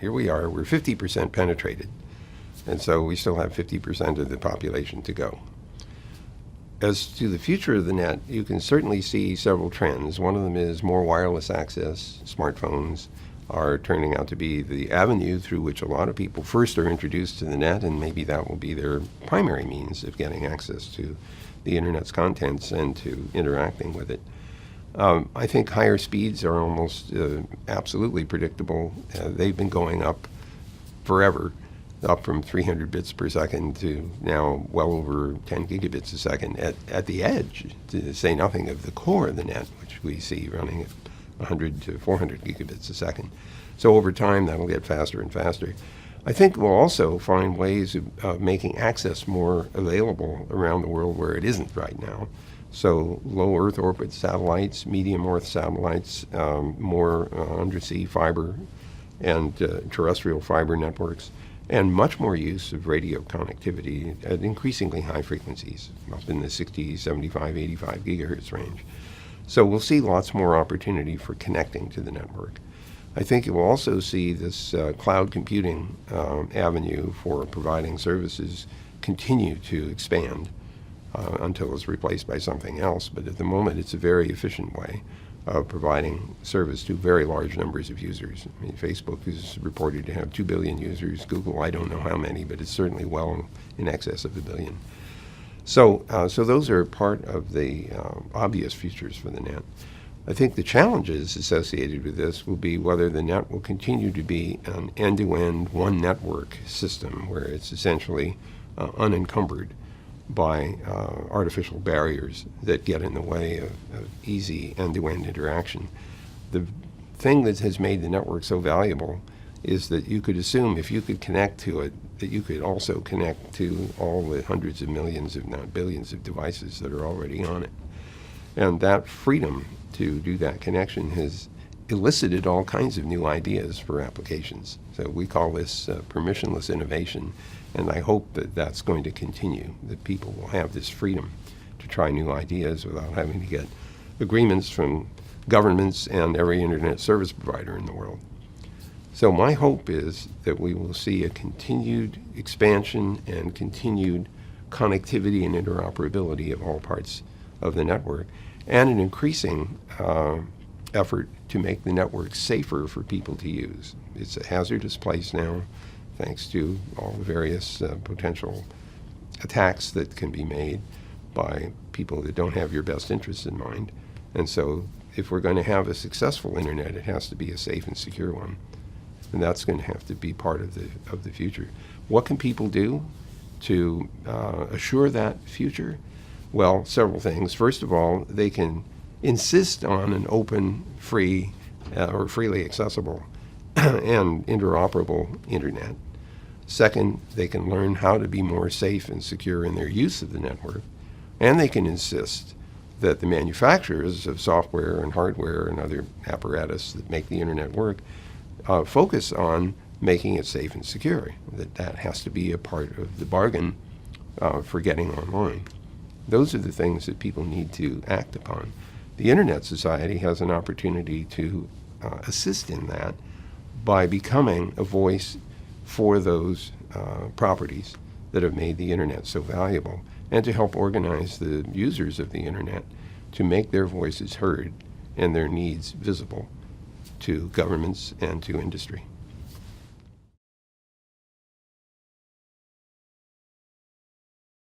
Here we are, we're 50% penetrated. And so we still have 50% of the population to go. As to the future of the net, you can certainly see several trends. One of them is more wireless access. Smartphones are turning out to be the avenue through which a lot of people first are introduced to the net, and maybe that will be their primary means of getting access to the internet's contents and to interacting with it. I think higher speeds are almost absolutely predictable. They've been going up forever, up from 300 bits per second to now well over 10 gigabits a second at the edge, to say nothing of the core of the net, which we see running at 100 to 400 gigabits a second. So over time, that'll get faster and faster. I think we'll also find ways of making access more available around the world where it isn't right now. So low Earth orbit satellites, medium Earth satellites, more undersea fiber and terrestrial fiber networks, and much more use of radio connectivity at increasingly high frequencies, up in the 60, 75, 85 gigahertz range. So we'll see lots more opportunity for connecting to the network. I think you will also see this cloud computing avenue for providing services continue to expand until it's replaced by something else. But at the moment, it's a very efficient way of providing service to very large numbers of users. I mean, Facebook is reported to have 2 billion users. Google, I don't know how many, but it's certainly well in excess of 1 billion. So those are part of the obvious features for the net. I think the challenges associated with this will be whether the net will continue to be an end-to-end one network system where it's essentially unencumbered by artificial barriers that get in the way of easy end-to-end interaction. The thing that has made the network so valuable is that you could assume if you could connect to it, that you could also connect to all the hundreds of millions, if not billions, of devices that are already on it. And that freedom to do that connection has elicited all kinds of new ideas for applications. So we call this permissionless innovation, and I hope that that's going to continue, that people will have this freedom to try new ideas without having to get agreements from governments and every internet service provider in the world. So my hope is that we will see a continued expansion and continued connectivity and interoperability of all parts of the network, and an increasing effort to make the network safer for people to use. It's a hazardous place now, thanks to all the various potential attacks that can be made by people that don't have your best interests in mind. And so if we're going to have a successful internet, it has to be a safe and secure one. And that's going to have to be part of the future. What can people do to assure that future? Well, several things. First of all, they can insist on an open, free, or freely accessible and interoperable internet. Second, they can learn how to be more safe and secure in their use of the network. And they can insist that the manufacturers of software and hardware and other apparatus that make the internet work focus on making it safe and secure, that has to be a part of the bargain for getting online. Those are the things that people need to act upon. The Internet Society has an opportunity to assist in that by becoming a voice for those properties that have made the Internet so valuable, and to help organize the users of the Internet to make their voices heard and their needs visible to governments and to industry.